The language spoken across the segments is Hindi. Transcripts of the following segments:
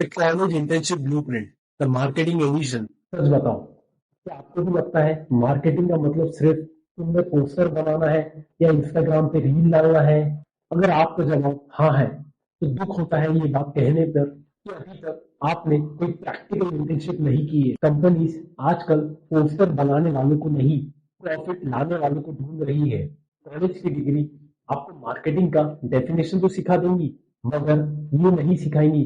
The college internship blueprint, the marketing edition. सच बताओ, क्या आपको भी लगता है मार्केटिंग का मतलब सिर्फ तुमने पोस्टर बनाना है या इंस्टाग्राम पे रील डालना है? अगर आपका जवाब हाँ है तो दुख होता है ये बात कहने पर कि अभी तक आपने कोई प्रैक्टिकल इंटर्नशिप नहीं की है। कंपनीज आजकल पोस्टर बनाने वालों को नहीं, प्रॉफिट लाने वालों को ढूंढ रही है। कॉलेज की डिग्री आपको मार्केटिंग का डेफिनेशन तो सिखा देंगी, मगर ये नहीं सिखाएंगी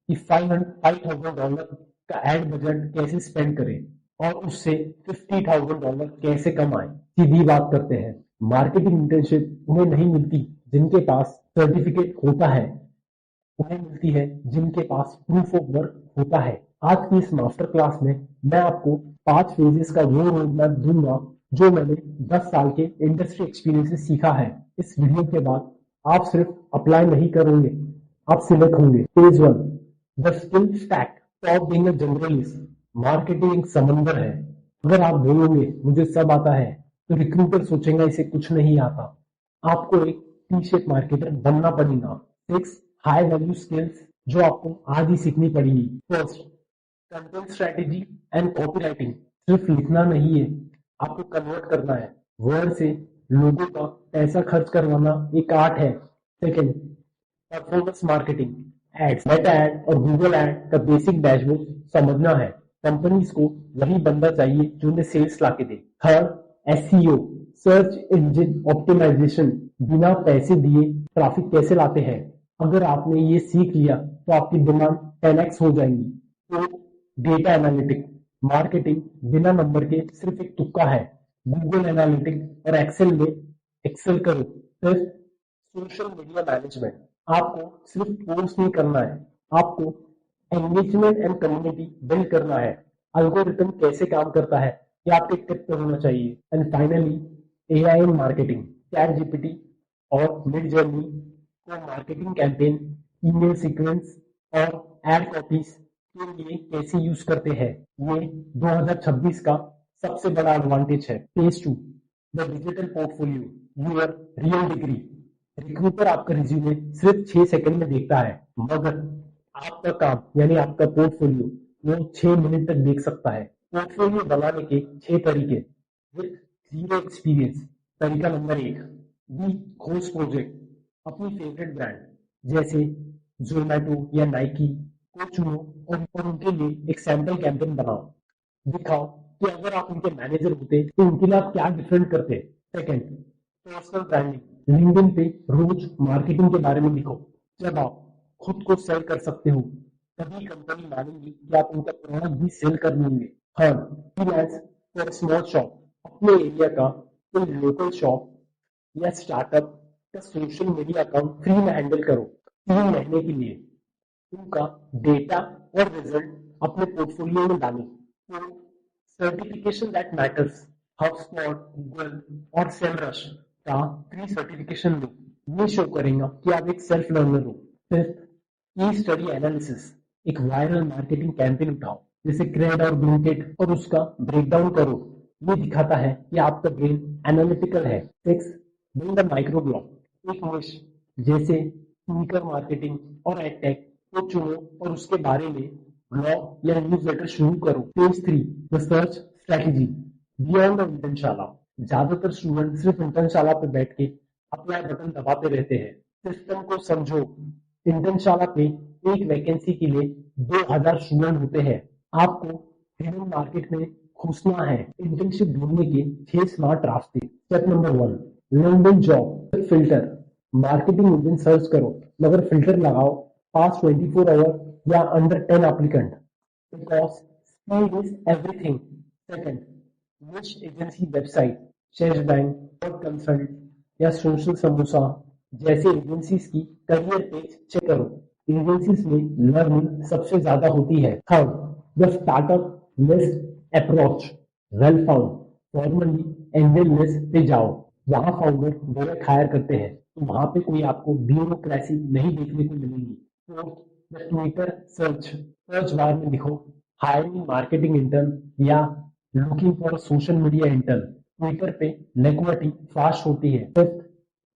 कि $5,000 का एड बजट कैसे स्पेंड करें और उससे $50,000 कैसे कमाएं। सीधी बात करते हैं, मार्केटिंग इंटर्नशिप उन्हें नहीं मिलती जिनके पास सर्टिफिकेट होता है, उन्हें मिलती है जिनके पास प्रूफ ऑफ वर्क होता है। आज की इस मास्टर क्लास में मैं आपको 5 फेजेस का वो रोड मैप दूंगा जो मैंने 10 साल के इंडस्ट्री एक्सपीरियंस से सीखा है। इस वीडियो के बाद आप सिर्फ अप्लाई नहीं करोगे, आप सिलेक्ट होंगे। Phase 1, the skill stack. Stop being a generalist. Marketing एक समंदर है। अगर आप बोलोगे मुझे सब आता है तो रिक्रूटर सोचेगा इसे कुछ नहीं आता। आपको एक टी शेप मार्केटर बनना पड़ेगा। 6 हाई वैल्यू स्किल्स जो आपको आज ही सीखनी पड़ेगी। First, content strategy and copywriting. सिर्फ लिखना नहीं है, आपको कन्वर्ट करना है। वर्ड से लोगों का पैसा खर्च करवाना एक आर्ट है। Second, performance marketing. Ads, meta ad और गूगल एड का बेसिक डैशबोर्ड समझना है। कंपनीज को वही बंदा चाहिए जो उन्हें सेल्स लाके दे। Third, SEO, search engine optimisation. बिना पैसे दिए ट्रैफिक कैसे लाते हैं, अगर आपने ये सीख लिया तो आपकी डिमांड 10x हो जाएंगी। तो डेटा एनालिटिक। मार्केटिंग बिना नंबर के सिर्फ एक तुक्का है। गूगल एनालिटिक और एक्सेल में एक्सेल करो। फिर सोशल मीडिया मैनेजमेंट। आपको सिर्फ पोस्ट नहीं करना है, आपको एंगेजमेंट एंड कम्युनिटी बिल्ड करना है। अल्गोरिथम कैसे काम करता है ये आपके टिप पे होना चाहिए। And finally AI in marketing. Chat GPT और मिड जर्नी को मार्केटिंग कैंपेन, ईमेल सीक्वेंस और एड कॉपीज के लिए कैसे यूज करते हैं, ये 2026 का सबसे बड़ा एडवांटेज है। Phase 2, the digital portfolio, your real degree. Recruiter आपका रिज्यूमे सिर्फ 6 सेकंड में देखता है, मगर आपका काम यानी आपका पोर्टफोलियो वो 6 मिनट तक देख सकता है। पोर्टफोलियो बनाने के 6 तरीके। With zero experience. तरीका नंबर 1, बी खोज प्रोजेक्ट। अपनी फेवरेट ब्रांड जैसे जोमेटो या नाइकी को चुनो और उनके लिए एक सैंपल कैंपेन बनाओ। दिखाओ कि अगर आप उनके मैनेजर होते तो उनके लिए आप क्या डिफरेंट करते। Second, personal branding. लिंक्डइन पे रोज मार्केटिंग के बारे में लिखो। जब आप खुद को सेल कर सकते हो तभी कंपनी मानेगी कि आप उनका प्रोडक्ट भी सेल कर लेंगे। Third, freelance for small shop. अपने एरिया का कोई लोकल शॉप या स्टार्टअप का सोशल मीडिया अकाउंट फ्री में हैंडल करो 3 महीने के लिए। उनका डेटा और रिजल्ट अपने पोर्टफोलियो में डालो। तो certification that matters, HubSpot, Google और सेलरश का 3 सर्टिफिकेशन लो। ये शो करेगा कि आप एक सेल्फ लर्नर हो। फिफ्थ, ई स्टडी एनालिसिस। एक वायरल मार्केटिंग कैंपेन उठाओ जैसे क्रेड और ब्लिंकिट और उसका ब्रेकडाउन करो। ये दिखाता है कि आपका ब्रेन एनालिटिकल है। Six, build a micro blog. एक निश जैसे स्नीकर मार्केटिंग और एडटेक को चुनो और उसके बारे में ब्लॉग या न्यूज़लेटर शुरू करो। Page 3, the search strategy beyond the Internshala. ज्यादातर स्टूडेंट सिर्फ इंटर्नशाला पे बैठ के अप्लाई बटन दबाते रहते हैं। सिस्टम को समझो। इंटर्नशाला पे एक वैकेंसी के लिए 2000 स्टूडेंट होते हैं। आपको हिडन मार्केट में घुसना है। इंटर्नशिप ढूंढने के 6 स्मार्ट रास्ते। Step number 1, LinkedIn job filter. Marketing engine search करो मगर फिल्टर लगाओ पास 24 आवर या under 10 applicant, because speed is everything. Second, निश एजेंसी वेबसाइट, शेष बैंक और कंसल्ट या सोशल समोसा जैसे एजेंसीज की करियर पेज चेक करो। एजेंसीज में लर्निंग सबसे ज्यादा होती है। Third, the startup list approach, well found. Formally angel list पे जाओ, वहां फाउंडर डायरेक्ट हायर करते हैं तो वहां पे कोई आपको ब्यूरोक्रेसी नहीं देखने को मिलेगी। Fourth, the Twitter search. Search bar में लिखो हायरिंग मार्केटिंग इंटर्न या looking for social media intern. Twitter पे लिक्विडिटी फास्ट होती है। Fifth,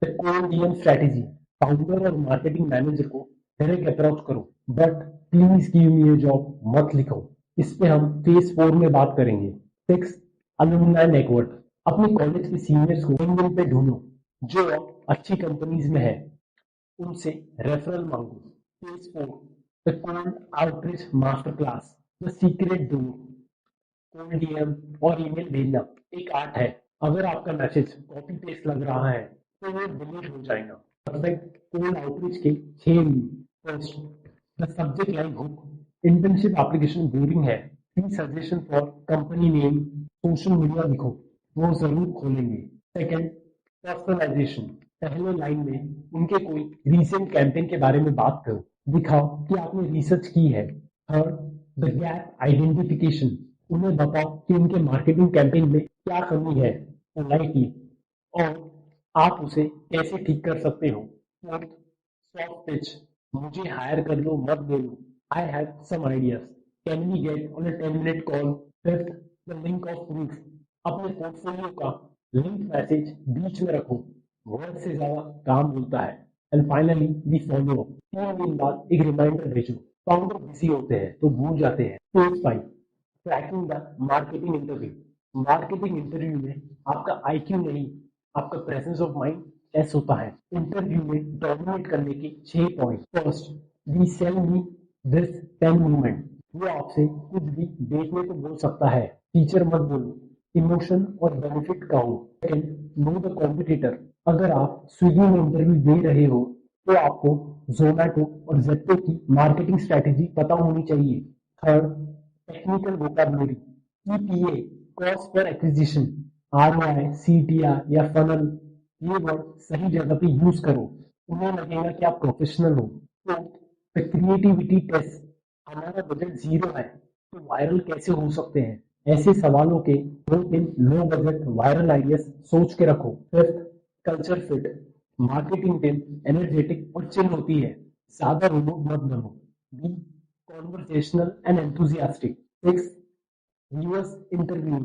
cold DM strategy. Founder और मार्केटिंग मैनेजर को डायरेक्ट अप्रोच करो but please give me A job मत लिखो, इस पे हम फेज 4 में बात करेंगे। 6 अलुमनाई नेटवर्क, अपने कॉलेज के सीनियर्स को लिंक्डइन पे ढूंढो जो अच्छी कंपनीज में है, उनसे रेफरल मांगो। Page 4 the cold outreach master class, the secret door. Cold DM और ईमेल भेजना एक आर्ट है। अगर आपका मैसेज कॉपी पेस्ट लग रहा है तो वो डिलीट हो जाएगा। परफेक्ट कोल्ड आउटरीच के 6 रूल। First, the subject line hook, internship application boring है, please suggestion for company name, social media लिखो, वो जरूर खोलेंगे। सेकंड, पर्सनलाइजेशन, पहले लाइन में उनके कोई रीसेंट कैंपेन के बारे में बात करो, दिखाओ कि आपने रिसर्च की है। थर्ड, द गैप आइडेंटिफिकेशन, उन्हें बताओ कि उनके मार्केटिंग कैंपेन में क्या कमी है पोलाइटली और आप उसे कैसे ठीक कर सकते हो। फोर्थ, सॉफ्ट पिच, मुझे हायर कर लो मत बोलो, I have some ideas, can we get on a 10-minute call. Fifth, the link of proof, अपने पोर्टफोलियो का लिंक मैसेज बीच में रखो, वर्ड से ज्यादा काम होता है। And finally the follow up, 3 दिन बाद एक रिमाइंडर भेजो। फाउंडर बिजी होते हैं तो भूल जाते हैं। Page 5, tracking the marketing interview, marketing interview में आपका आईक्यू नहीं, आपका प्रेजेंस ऑफ माइंड टेस्ट होता है। इंटरव्यू में डोमिनेट करने के 6 point. First, we sell me this 10 movement, वो आपसे कुछ भी देखने को बोल सकता है, फीचर मत बोलो, इमोशन और बेनिफिट कहो। सेकंड, नो द कॉम्पिटिटर, अगर आप स्विगी में इंटरव्यू दे रहे हो तो आपको जोमैटो और जेप्टो की मार्केटिंग स्ट्रेटेजी पता होनी चाहिए। Third, technical vocabulary, EPA, cost per acquisition, ROI, CTR या फनल, ये वर्ड सही जगह पे यूज करो, उन्हें लगेगा कि आप प्रोफेशनल हो। फोर्थ, द क्रिएटिविटी टेस्ट, हमारा बजट 0 है तो वायरल कैसे हो सकते हैं, ऐसे सवालों के 2-3 लो बजट वायरल आइडियाज सोच के रखो। Fifth, culture fit, marketing team energetic और चिल होती है, ज्यादा रोबोट मत बनो। Be conversational and enthusiastic. Six, reverse interview,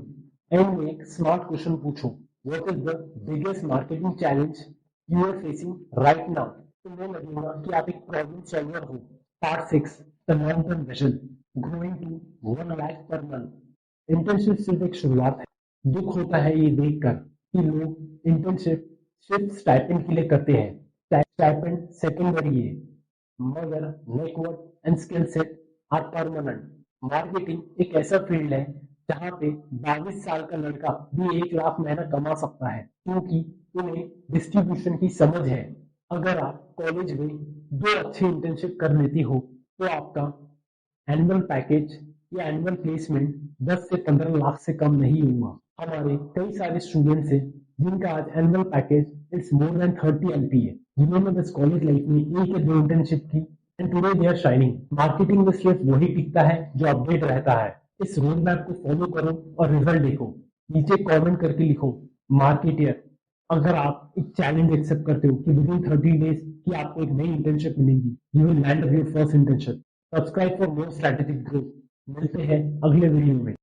end में एक स्मार्ट क्वेश्चन पूछो, what is the biggest marketing challenge you are facing right now, तुम्हें लगेगा कि आप एक प्रॉब्लम सॉल्वर हो। Part 6, the long term vision, growing to 1 lakh per month. Internship सिर्फ एक शुरुआत है। दुख होता है ये देखकर कि लोग इंटर्नशिप सिर्फ स्टाइपेंड के लिए करते हैं। स्टाइपेंड सेकेंडरी है, मगर network and skill set are permanent. Marketing एक ऐसा फील्ड है जहाँ पे 22 साल का लड़का भी 1 लाख महीना कमा सकता है, क्योंकि उन्हें डिस्ट्रीब्यूशन की समझ है। अगर आप कॉलेज में 2 अच्छी इंटर्नशिप कर लेती हो तो आपका एनुअल पैकेज या एनुअल प्लेसमेंट 10 से 15 लाख से कम नहीं होगा। हमारे कई सारे स्टूडेंट्स हैं जिनका आज annual package is more than 30 LPA, जिन्होंने बस कॉलेज लाइफ में 1 या 2 इंटर्नशिप की and today they are shining. Marketing में सिर्फ वही टिकता है जो अपडेट रहता है। इस रोड मैप को फॉलो करो और रिजल्ट देखो। नीचे कमेंट करके लिखो मार्केटियर, अगर आप एक चैलेंज एक्सेप्ट करते हो कि विद इन 30 डेज कि आपको एक नई इंटर्नशिप मिलेगी, you will land your first internship. Subscribe for more strategic growth. मिलते हैं अगले वीडियो में।